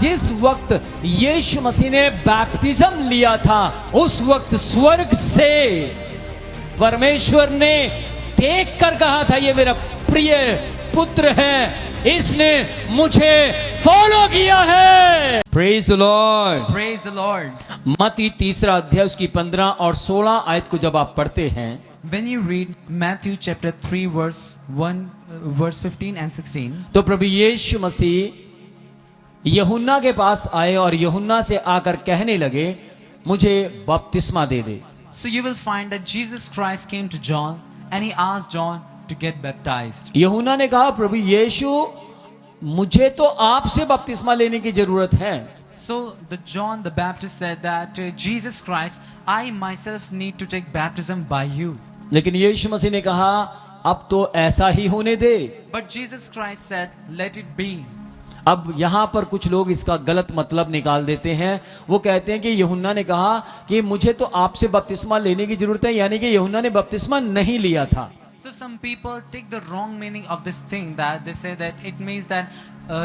जिस वक्त यीशु मसीह ने बैप्टिज्म लिया था, उस वक्त स्वर्ग से परमेश्वर ने देख कर कहा था, ये मेरा प्रिय पुत्र है, इसने मुझे फॉलो किया है। Praise the Lord, Praise the Lord. मत्ती 3 अध्याय उसकी 15 और 16 आयत को जब आप पढ़ते हैं, When you read Matthew chapter 3 verse 15 and 16, तो प्रभु यीशु मसीह यूहन्ना के पास आए और यूहन्ना से आकर कहने लगे, मुझे बपतिस्मा दे दे। so you will find that Jesus Christ came to John and he asked John to get baptized. यूहन्ना ने कहा, प्रभु यीशु मुझे तो आपसे बपतिस्मा लेने की जरूरत है। So the John the Baptist said that Jesus Christ, I myself need to take baptism by you. लेकिन यीशु मसीह ने कहा, अब तो ऐसा ही होने दे। But Jesus Christ said, let it be. अब यहाँ पर कुछ लोग इसका गलत मतलब निकाल देते हैं। वो कहते हैं कि यूहन्ना ने कहा कि मुझे तो आपसे बपतिस्मा लेने की जरूरत है, यानी कि यूहन्ना ने बपतिस्मा नहीं लिया था। So some people take the wrong meaning of this thing, that they say that it means that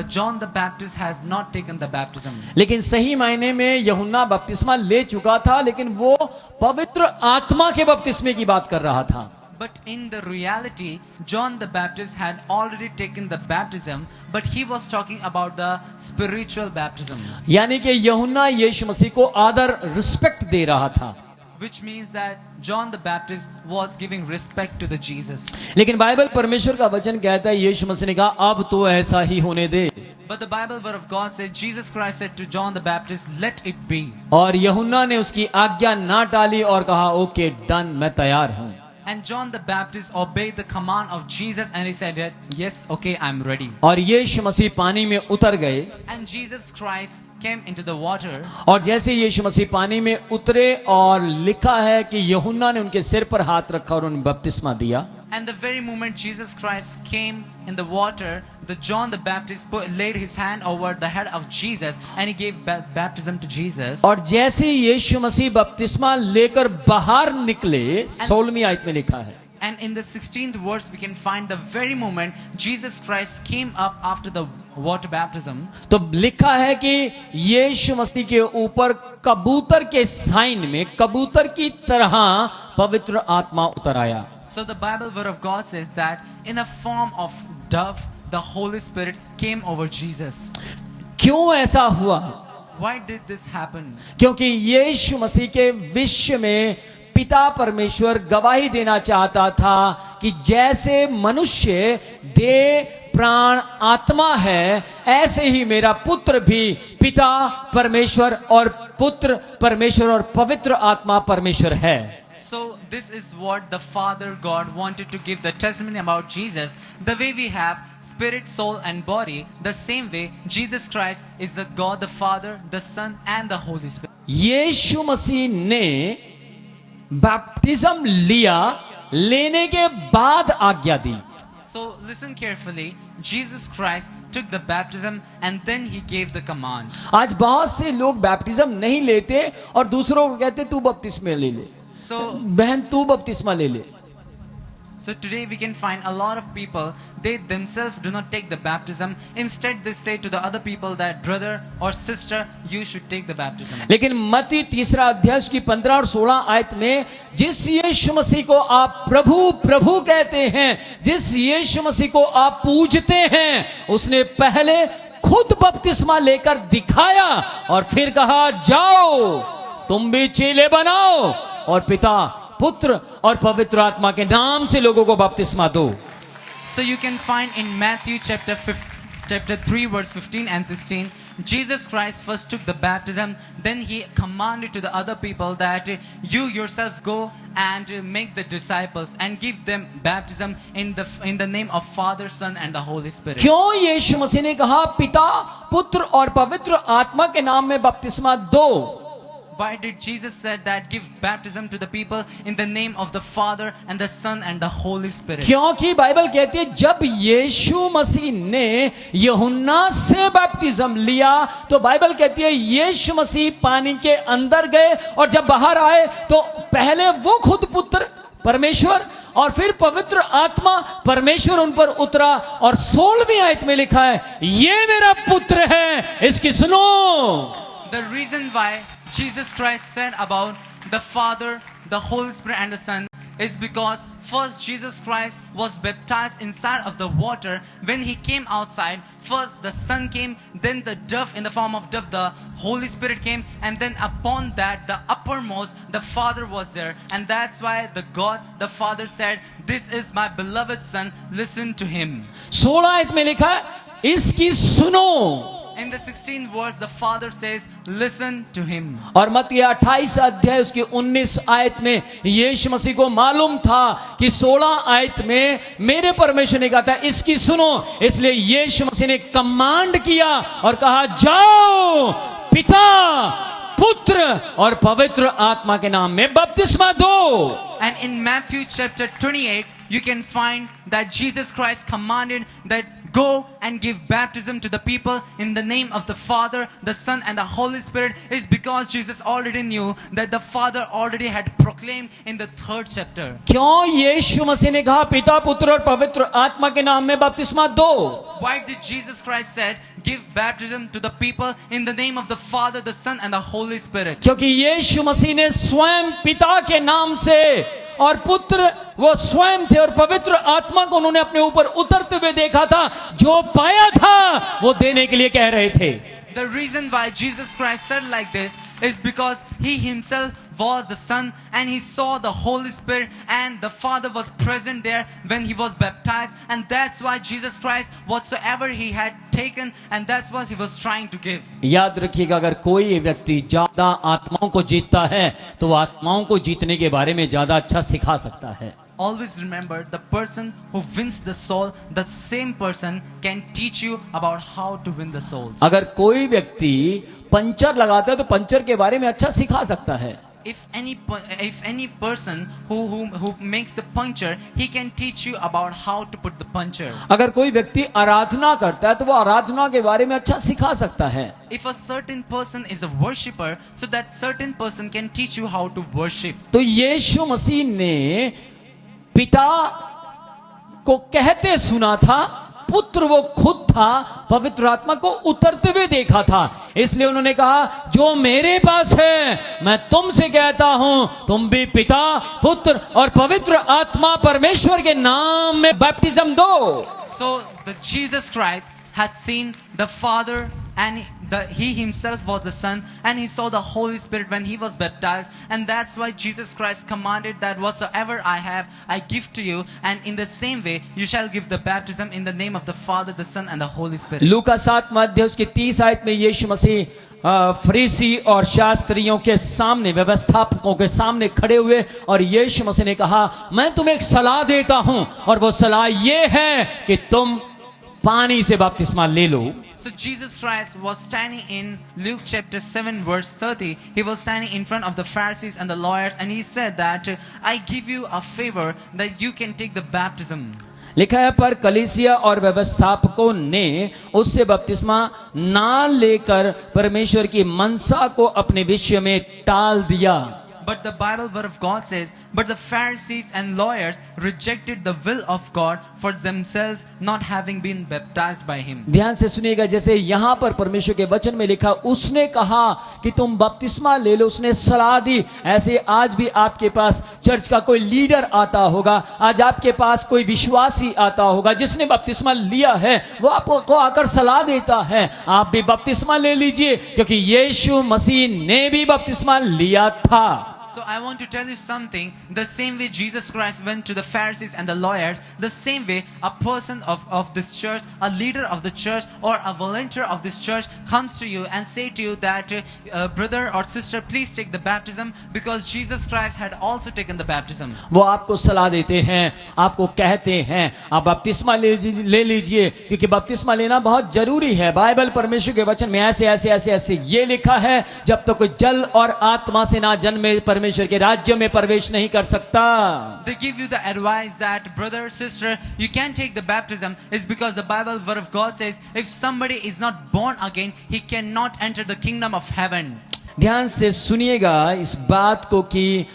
John the Baptist has not taken the baptism. लेकिन सही मायने में यूहन्ना बपतिस्मा ले चुका था, लेकिन वो पवित्र आत्मा के बपतिस्मे की बात कर रहा था। But in the reality, John the Baptist had already taken the baptism, but he was talking about the spiritual baptism. यानी कि यूहन्ना यीशु मसीह को आदर रिस्पेक्ट दे रहा था। Which means that John the Baptist was giving respect to the Jesus. लेकिन Bible परमेश्वर का वचन कहता है, यीशु मसीह ने कहा, अब तो ऐसा ही होने दे। But the Bible word of God said, Jesus Christ said to John the Baptist, let it be. और यूहन्ना ने उसकी आज्ञा ना टाली और कहा, ओके डन, मैं तैयार हूं। And John the Baptist obeyed the command of Jesus and he said that, yes, okay, I'm ready. और यीशु मसीह पानी में उतर गए। And Jesus Christ came into the water. और जैसे यीशु मसीह पानी में उतरे, और लिखा है कि यूहन्ना ने उनके सिर पर हाथ रखा और उन्हें बपतिस्मा दिया। And the very moment Jesus Christ came in the water, the John the Baptist laid his hand over the head of Jesus and he gave baptism to Jesus. और जैसे यीशु मसीह बपतिस्मा लेकर बाहर निकले, 16वीं आयत में लिखा है, And in the 16th verse we can find the very moment Jesus Christ came up after the water baptism. तो लिखा है कि यीशु मसीह के ऊपर कबूतर के साइन में, कबूतर की तरह पवित्र आत्मा उतर आया। So the Bible word of God says that in a form of dove, the Holy Spirit came over Jesus. क्यों ऐसा हुआ? Why did this happen? क्योंकि यीशु मसीह के विश्व में पिता परमेश्वर गवाही देना चाहता था कि जैसे मनुष्य देह प्राण आत्मा है, ऐसे ही मेरा पुत्र भी पिता परमेश्वर और पुत्र परमेश्वर और पवित्र आत्मा परमेश्वर है। So this is what the Father God wanted to give the testimony about Jesus. The way we have spirit, soul and body, the same way Jesus Christ is the God the Father, the Son and the Holy Spirit. यीशु मसीह ने baptism लिया, लेने के बाद आज्ञा दी। So listen carefully. Jesus Christ took the baptism and then he gave the command. आज बहुत से लोग बैप्टिज्म नहीं लेते और दूसरों को कहते तू बपतिस्मा ले ले, So बहन तू बपतिस्मा ले ले। today we can find a lot of people, they themselves do not take the baptism. Instead they say to the other people that brother or sister, you should take the baptism. लेकिन मत्ती 3 अध्याय की 15 और 16 आयत में जिस यीशु मसीह को आप प्रभु प्रभु कहते हैं, जिस यीशु मसीह को आप पूजते हैं, उसने पहले खुद बपतिस्मा लेकर दिखाया और फिर कहा, जाओ तुम भी चेले बनाओ और पिता पुत्र और पवित्र आत्मा के नाम से लोगों को बपतिस्मा दो। So you can find in Matthew chapter 3 verse 15 and 16, Jesus Christ first took the baptism, then he commanded to the other people that you yourself go and make the disciples and give them baptism in the name of Father, Son and the Holy Spirit. क्यों यीशु मसीह ने कहा पिता पुत्र और पवित्र आत्मा के नाम में बपतिस्मा दो? Why did Jesus said that give baptism to the people in the name of the Father and the Son and the Holy Spirit? क्योंकि बाइबल कहती है जब यीशु मसीह ने यूहन्ना से बपतिस्म लिया तो बाइबल कहती है यीशु मसीह पानी के अंदर गए और जब बाहर आए तो पहले वो खुद पुत्र परमेश्वर और फिर पवित्र आत्मा परमेश्वर उन पर उतरा और 16वीं आयत में लिखा है, ये मेरा पुत्र है, इसकी सुनो। The reason why Jesus Christ said about the Father, the Holy Spirit and the Son is because first Jesus Christ was baptized inside of the water. When he came outside, first the Son came, then the dove in the form of dove, the Holy Spirit came, and then upon that the uppermost, the Father was there. And that's why the God, the Father said, this is my beloved Son, listen to him. 16 आयत में लिखा है, इसकी सुनो। In the 16th verse, the Father says, listen to him. और मत्ती 28 अध्याय उसकी 19 आयत में यीशु मसीह को मालूम था कि 16 आयत में मेरे परमेश्वर ने कहा था इसकी सुनो, इसलिए यीशु मसीह ने कमांड किया और कहा, जाओ पिता, पुत्र और पवित्र आत्मा के नाम में बपतिस्मा दो। And in Matthew chapter 28, you can find that Jesus Christ commanded that go and give baptism to the people in the name of the Father, the Son and the Holy Spirit, is because Jesus already knew that the Father already had proclaimed in the 3rd chapter. क्यों यीशु मसीह ने कहा पिता, पुत्र और पवित्र आत्मा के नाम में बपतिस्मा दो? Why did Jesus Christ said give baptism to the people in the name of the Father, the Son and the Holy Spirit? क्योंकि यीशु मसीह ने स्वयं पिता के नाम से और पुत्र वो स्वयं थे और पवित्र आत्मा को उन्होंने अपने ऊपर उतरते हुए देखा था, जो पाया था वो देने के लिए कह रहे थे। The reason why Jesus Christ said like this is because he himself was the Son and he saw the Holy Spirit and the Father was present there when he was baptized, and that's why Jesus Christ whatsoever he had taken and that's what he was trying to give. याद रखिएगा, अगर कोई व्यक्ति ज्यादा आत्माओं को जीतता है तो वो आत्माओं को जीतने के बारे में ज्यादा अच्छा सिखा सकता है। Always remember, the person who wins the soul, the same person can teach you about how to win the souls. अगर कोई व्यक्ति पंचर लगाता है तो पंचर के बारे में अच्छा सिखा सकता है। If any person who makes a puncture, he can teach you about how to put the puncture. अगर कोई व्यक्ति आराधना करता है तो वो आराधना के बारे में अच्छा सिखा सकता है। If a certain person is a worshipper, so that certain person can teach you how to worship. तो यीशु मसीह ने पिता को कहते सुना था, पुत्र वो खुद था, पवित्र आत्मा को उतरते हुए देखा था, इसलिए उन्होंने कहा जो मेरे पास है मैं तुमसे कहता हूं, तुम भी पिता, पुत्र और पवित्र आत्मा परमेश्वर के नाम में बपतिस्म दो। So the Jesus Christ had seen the Father and he himself was the Son, and he saw the Holy Spirit when he was baptized, and that's why Jesus Christ commanded that whatsoever I have I give to you, and in the same way you shall give the baptism in the name of the Father, the Son and the Holy Spirit. लूका 7 अध्याय उसकी 30 आयत में यीशु मसीह फरीसी और शास्त्रियों के सामने, व्यवस्थापकों के सामने खड़े हुए और यीशु मसीह ने कहा, मैं तुम्हें एक सलाह देता हूं और वो सलाह ये है कि तुम पानी से बपतिस्मा ले लो। So Jesus Christ was standing in Luke chapter 7 verse 30. He was standing in front of the Pharisees and the lawyers, and he said that I give you a favor that you can take the baptism. लिखा है, पर कलीसिया और व्यवस्थापकों ने उससे बपतिस्मा ना लेकर परमेश्वर की मनसा को अपने विषय में टाल दिया। But the Bible word of God says, but the Pharisees and lawyers rejected the will of God for themselves, not having been baptized by him. ध्यान से सुनिएगा, जैसे यहाँ पर परमेश्वर के वचन में लिखा, उसने कहा कि तुम बपतिस्मा ले लो, उसने सलाह दी। ऐसे आज भी आपके पास चर्च का कोई लीडर आता होगा, आज आपके पास कोई विश्वासी आता होगा जिसने बपतिस्मा लिया है, वो आपको आकर सलाह देता है आप भी बपतिस्मा ले लीजिए, क्योंकि यीशु मसीह ने भी बपतिस्मा लिया था। So I want to tell you something. The same way Jesus Christ went to the Pharisees and the lawyers, the same way a person of this church, a leader of the church or a volunteer of this church comes to you and say to you that brother or sister, please take the baptism, because Jesus Christ had also taken the baptism. वो आपको सलाह देते हैं, आपको कहते हैं आप बपतिस्मा ले लीजिए, क्योंकि बपतिस्मा लेना बहुत जरूरी है। बाइबल परमेश्वर के वचन में ऐसे ऐसे ऐसे ऐसे ये लिखा है, जब तक कोई जल और आत्मा से ना जन्मे परमेश्वर के राज्य में प्रवेश नहीं कर सकता। They give you the advice that brother, sister, you can take the baptism is because the Bible word of God says if somebody is not born again, he cannot enter the kingdom of heaven. ध्यान से सुनिएगा इस बात को कि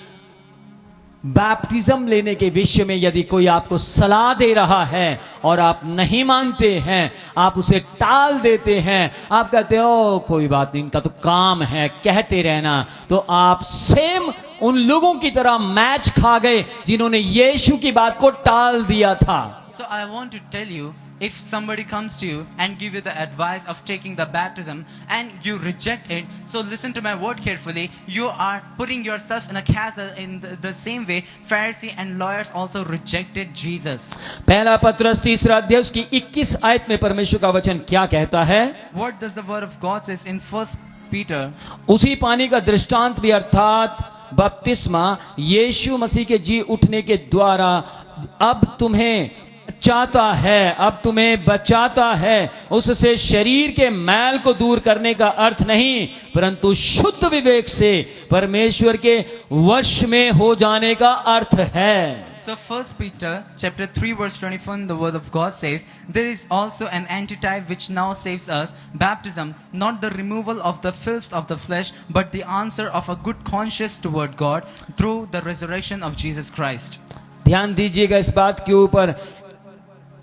baptism लेने के विषय में यदि कोई आपको सलाह दे रहा है और आप नहीं मानते हैं, आप उसे टाल देते हैं, आप कहते हो कोई बात नहीं, इनका तो काम है कहते रहना, तो आप सेम उन लोगों की तरह मैच खा गए जिन्होंने यीशु की बात को टाल दिया था। So I want to tell you, if somebody comes to you and give you the advice of taking the baptism and you reject it, so listen to my word carefully, you are putting yourself in a castle in the same way Pharisee and lawyers also rejected Jesus. पहला पत्रस 3 अध्याय उसकी 21 आयत में परमेश्वर का वचन क्या कहता है? What does the word of God says in 1 Peter? उसी पानी का दृष्टांत भी अर्थात बपतिस्मा यीशु मसीह के जी उठने के द्वारा अब तुम्हें बचाता है, उससे शरीर के मैल को दूर करने का अर्थ नहीं, परंतु शुद्ध विवेक से परमेश्वर के वश में हो जाने का अर्थ है। So 1 Peter chapter 3 verse 21, the word of God says, there is also an antitype which now saves us, baptism, not the removal of the filth of the flesh, but the answer of a good conscience toward God through the resurrection of Jesus Christ. ध्यान दीजिएगा इस बात के ऊपर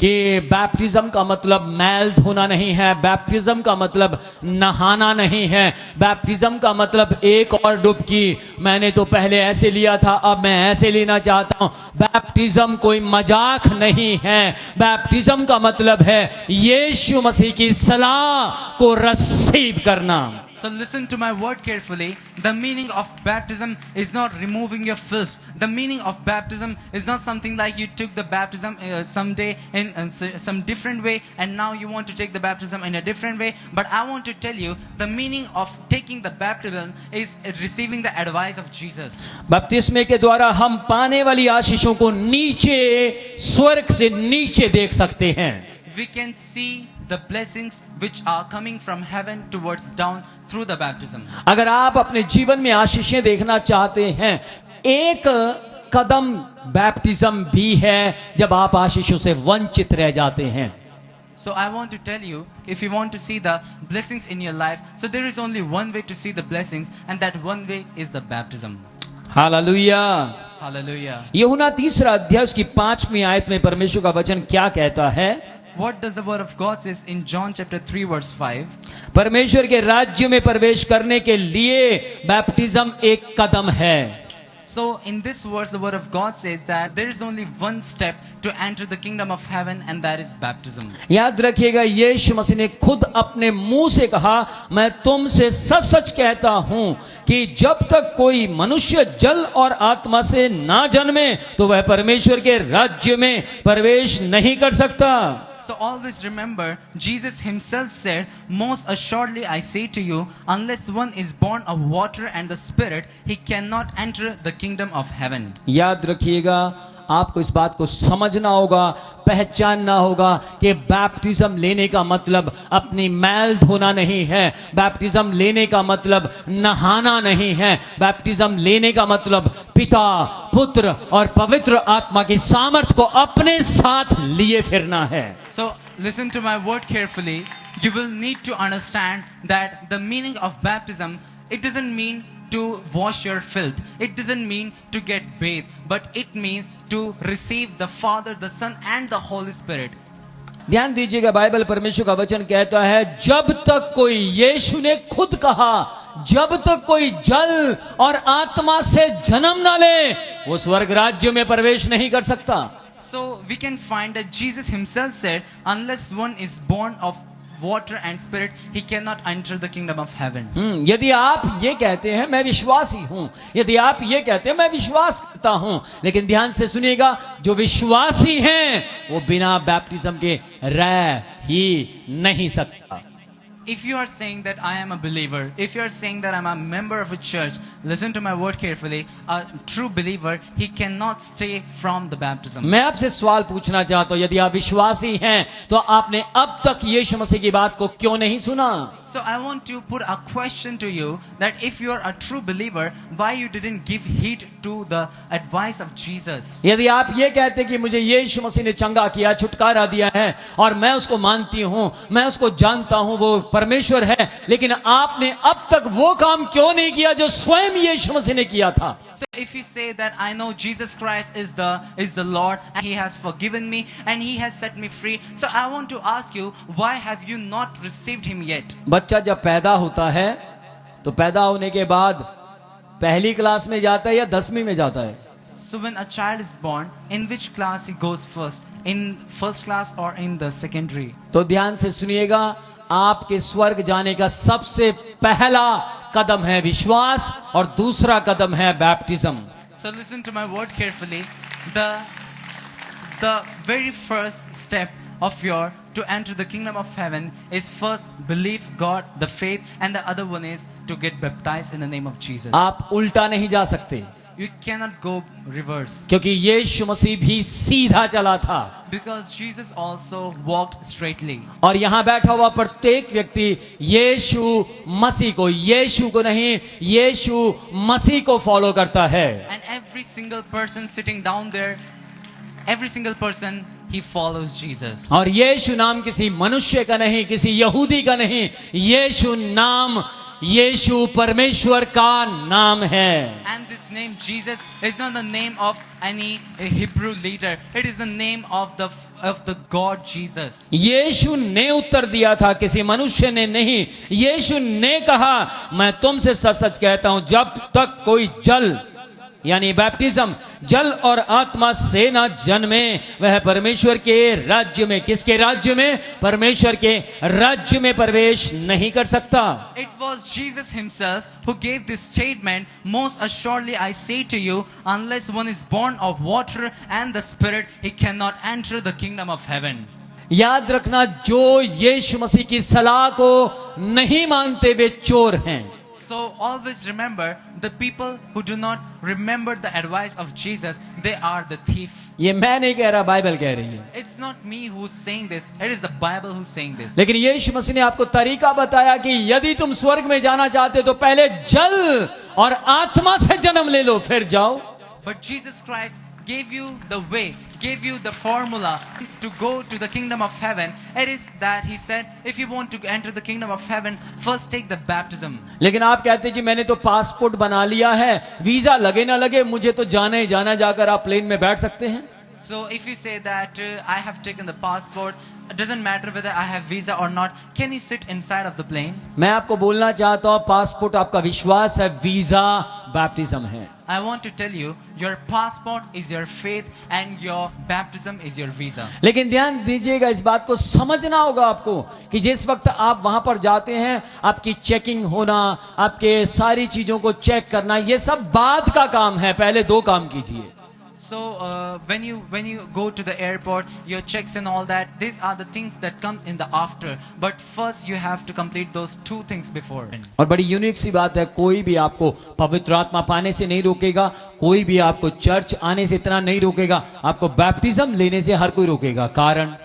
कि baptism का मतलब मैल धोना नहीं है, बैप्टिज्म का मतलब नहाना नहीं है, बैप्टिज्म का मतलब एक और डुबकी, मैंने तो पहले ऐसे लिया था अब मैं ऐसे लेना चाहता हूं। बैप्टिज्म कोई मजाक नहीं है, बैप्टिज्म का मतलब है यीशु मसीह की सलाह को रिसीव करना। So listen to my word carefully. The meaning of baptism is not removing your filth. The meaning of baptism is not something like you took the baptism someday in some different way and now you want to take the baptism in a different way. But I want to tell you, the meaning of taking the baptism is receiving the advice of Jesus. बपतिस्मे के द्वारा हम पाने वाली आशीषों को नीचे, स्वर्ग से नीचे देख सकते हैं। We can see the blessings which are coming from heaven towards down through the baptism. अगर आप अपने जीवन में आशीषें देखना चाहते हैं, एक कदम बैप्टिज्म भी है जब आप आशीषों से वंचित रह जाते हैं। So I want to tell you, if you want to see the blessings in your life, so there is only one way to see the blessings, and that one way is the baptism. Hallelujah. Hallelujah. यूहन्ना 3 अध्याय उसकी 5वीं आयत में परमेश्वर का वचन क्या कहता है? What does the word of God says in John chapter 3 verse 5? परमेश्वर के राज्य में प्रवेश करने के लिए बैप्टिज्म एक कदम है। So in this verse the word of God says that there is only one step to enter the kingdom of heaven, and that is baptism. याद रखिएगा, यीशु मसीह ने खुद अपने मुंह से कहा, मैं तुमसे सच सच कहता हूं कि जब तक कोई मनुष्य जल और आत्मा से ना जन्मे तो वह परमेश्वर के राज्य में प्रवेश नहीं कर सकता। So always remember, Jesus himself said, most assuredly I say to you, unless one is born of water and the Spirit, he cannot enter the kingdom of heaven. याद रखिएगा, आपको इस बात को समझना होगा, पहचानना होगा कि बैप्टिज्म लेने का मतलब अपनी मैल धोना नहीं है, बैप्टिज्म लेने का मतलब नहाना नहीं है, बैप्टिज्म लेने का मतलब पिता, पुत्र और पवित्र आत्मा की सामर्थ को अपने साथ लिए फिरना है। So listen to my word carefully. You will need to understand that the meaning of baptism, it doesn't mean to wash your filth. It doesn't mean to get bathed, but it means to receive the Father, the Son and the Holy Spirit. ध्यान दीजिएगा, Bible परमेश्वर का वचन कहता है, जब तक कोई, यीशु ने खुद कहा, जब तक कोई जल और आत्मा से जन्म न ले वो स्वर्ग राज्य में प्रवेश नहीं कर सकता। So we can find that Jesus himself said, unless one is born of water and spirit, he cannot enter the kingdom of heaven. यदि आप ये कहते हैं मैं विश्वासी हूं, यदि आप ये कहते हैं मैं विश्वास करता हूं, लेकिन ध्यान से सुनिएगा, जो विश्वासी हैं वो बिना बैप्टिज्म के रह ही नहीं सकता। If you are saying that I am a believer, if you are saying that I am a member of a church, listen to my word carefully. A true believer, he cannot stay from the baptism. मैं आपसे सवाल पूछना चाहता हूं, यदि आप विश्वासी हैं तो आपने अब तक यीशु मसीह की बात को क्यों नहीं सुना? So I want to put a question to you, that if you are a true believer, why you didn't give heed to the advice of Jesus? यदि आप ये कहते कि मुझे यीशु मसीह ने चंगा किया, छुटकारा दिया है और मैं उसको मानती हूं, मैं उसको जानता हूं, वो परमेश्वर है, लेकिन आपने अब तक वो काम क्यों नहीं किया जो स्वयं यीशु मसीह ने किया था? So if you say that I know Jesus Christ is the Lord and He has forgiven me and He has set me free, so I want to ask you, why have you not received Him yet? बच्चा जब पैदा होता है तो पैदा होने के बाद पहली क्लास में जाता है या 10वीं में जाता है? So when a child is born, in which class he goes first? In first class or in the secondary? तो ध्यान से सुनिएगा, आपके स्वर्ग जाने का सबसे पहला कदम है विश्वास और दूसरा कदम है baptism. So listen to my word carefully. The very first step of your to enter the kingdom of heaven is first believe God, the faith, and the other one is to get baptized in the name of Jesus. आप उल्टा नहीं जा सकते, You cannot go reverse क्योंकि यीशु मसीह भी सीधा चला था because Jesus also walked straightly. और यहाँ बैठा हुआ प्रत्येक व्यक्ति यीशु मसीह को नहीं, यीशु मसीह को फॉलो करता है। And every single person sitting down there, every single person, he follows Jesus. और यीशु नाम किसी मनुष्य का नहीं, किसी यहूदी का नहीं, यीशु नाम यीशु परमेश्वर का नाम है। And this name Jesus is not the name of any Hebrew leader. It is the name of the God Jesus. यीशु ने उत्तर दिया था, किसी मनुष्य ने नहीं। यीशु ने कहा, मैं तुमसे सच सच कहता हूं, जब तक कोई जल यानी बैप्टिज्म जल और आत्मा से ना जन्मे, वह परमेश्वर के राज्य में, किसके राज्य में? परमेश्वर के राज्य में प्रवेश नहीं कर सकता। It was Jesus himself who gave this statement, most assuredly I say to you, unless one is born of water and the Spirit, he cannot enter the kingdom of heaven. याद रखना, जो यीशु मसीह की सलाह को नहीं मानते वे चोर हैं। So always remember, the people who do not remember the advice of Jesus, they are the thief. ये मैं नहीं कह रहा, बाइबल कह रही है। It's not me who's saying this, it is the Bible who's saying this. लेकिन यीशु मसीह ने आपको तरीका बताया कि यदि तुम स्वर्ग में जाना चाहते हो तो पहले जल और आत्मा से जन्म ले लो, फिर जाओ। But Jesus Christ gave you the way, gave you the formula to go to the kingdom of heaven. It is that he said, if you want to enter the kingdom of heaven, first take the baptism. लेकिन आप कहते हैं जी मैंने तो passport बना लिया है, visa लगे ना लगे मुझे तो जाना ही जाना, जाकर आप प्लेन में बैठ सकते हैं। So if you say that I have taken the passport, it doesn't matter whether I have visa or not, can you sit inside of the plane? मैं आपको बोलना चाहता हूं, पासपोर्ट आपका विश्वास है, वीजा बैप्टिज्म है। I want to tell you, your passport is your faith and your baptism is your visa. लेकिन ध्यान दीजिएगा, इस बात को समझना होगा आपको कि जिस वक्त आप वहां पर जाते हैं, आपकी चेकिंग होना, आपके सारी चीजों को चेक करना, ये सब बाद का काम है, पहले दो काम कीजिए। So when you go to the airport, your checks and all that, these are the things that comes in the after. But first you have to complete those two things before. और बड़ी unique सी बात है, कोई भी आपको पवित्र आत्मा पाने से नहीं रोकेगा, कोई भी आपको चर्च आने से इतना नहीं रोकेगा, आपको बैप्टिज्म लेने से हर कोई रोकेगा। कारण?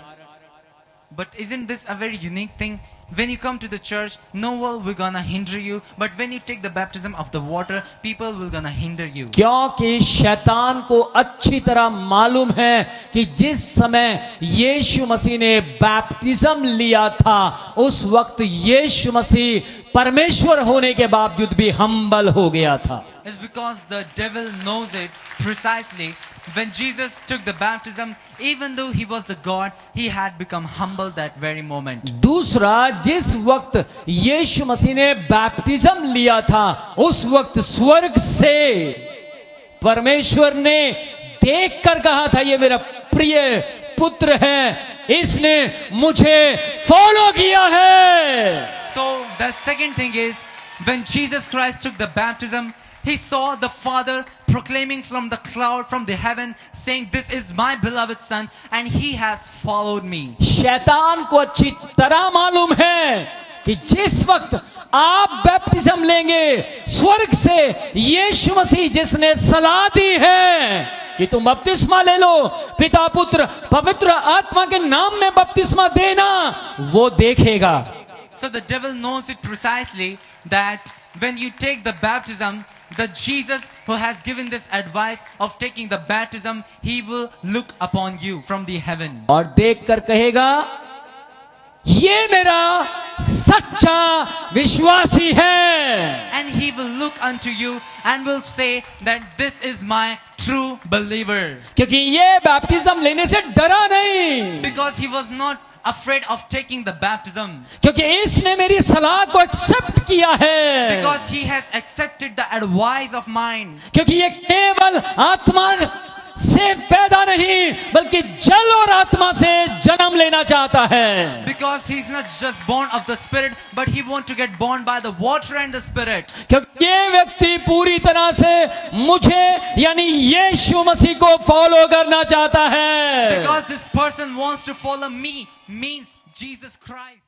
But isn't this a very unique thing? When you come to the church, no one will gonna hinder you. But when you take the baptism of the water, people will gonna hinder you. क्योंकि शैतान को अच्छी तरह मालूम है कि जिस समय यीशु मसीह ने बैप्टिज्म लिया था, उस वक्त यीशु मसीह परमेश्वर होने के बावजूद भी हम्बल हो गया था। It's because the devil knows it precisely. When Jesus took the baptism, even though he was the God, he had become humble that very moment. दूसरा, जिस वक्त यीशु मसीह ने बैप्टिज्म लिया था, उस वक्त स्वर्ग से परमेश्वर ने देखकर कहा था, ये मेरा प्रिय पुत्र है, इसने मुझे फॉलो किया है। So the second thing is, when Jesus Christ took the baptism, he saw the Father proclaiming from the cloud, from the heaven, saying, this is my beloved son and he has followed me. शैतान को अच्छी तरह मालूम है कि जिस वक्त आप बैप्टिज्म लेंगे, स्वर्ग से यीशु मसीह जिसने सलाह दी है कि तुम बपतिस्मा ले लो, पिता पुत्र पवित्र आत्मा के नाम में बपतिस्मा देना, वो देखेगा। So the devil knows it precisely that when you take the baptism, the Jesus who has given this advice of taking the baptism, he will look upon you from the heaven. और देखकर कहेगा, ये मेरा सच्चा विश्वासी है। And he will look unto you and will say that this is my true believer. क्योंकि ये बैप्टिज्म लेने से डरा नहीं, Because he was not afraid of taking the baptism. क्योंकि इसने मेरी सलाह को एक्सेप्ट किया है, Because he has accepted the advice of mine. क्योंकि ये केवल आत्मा से पैदा नहीं बल्कि जल और आत्मा से जन्म लेना चाहता है। Because he's not just born of the spirit, but he wants to get born by the water and the spirit. क्योंकि ये व्यक्ति पूरी तरह से मुझे यानी यीशु मसीह को फॉलो करना चाहता है। Because this person wants to follow me, means Jesus Christ.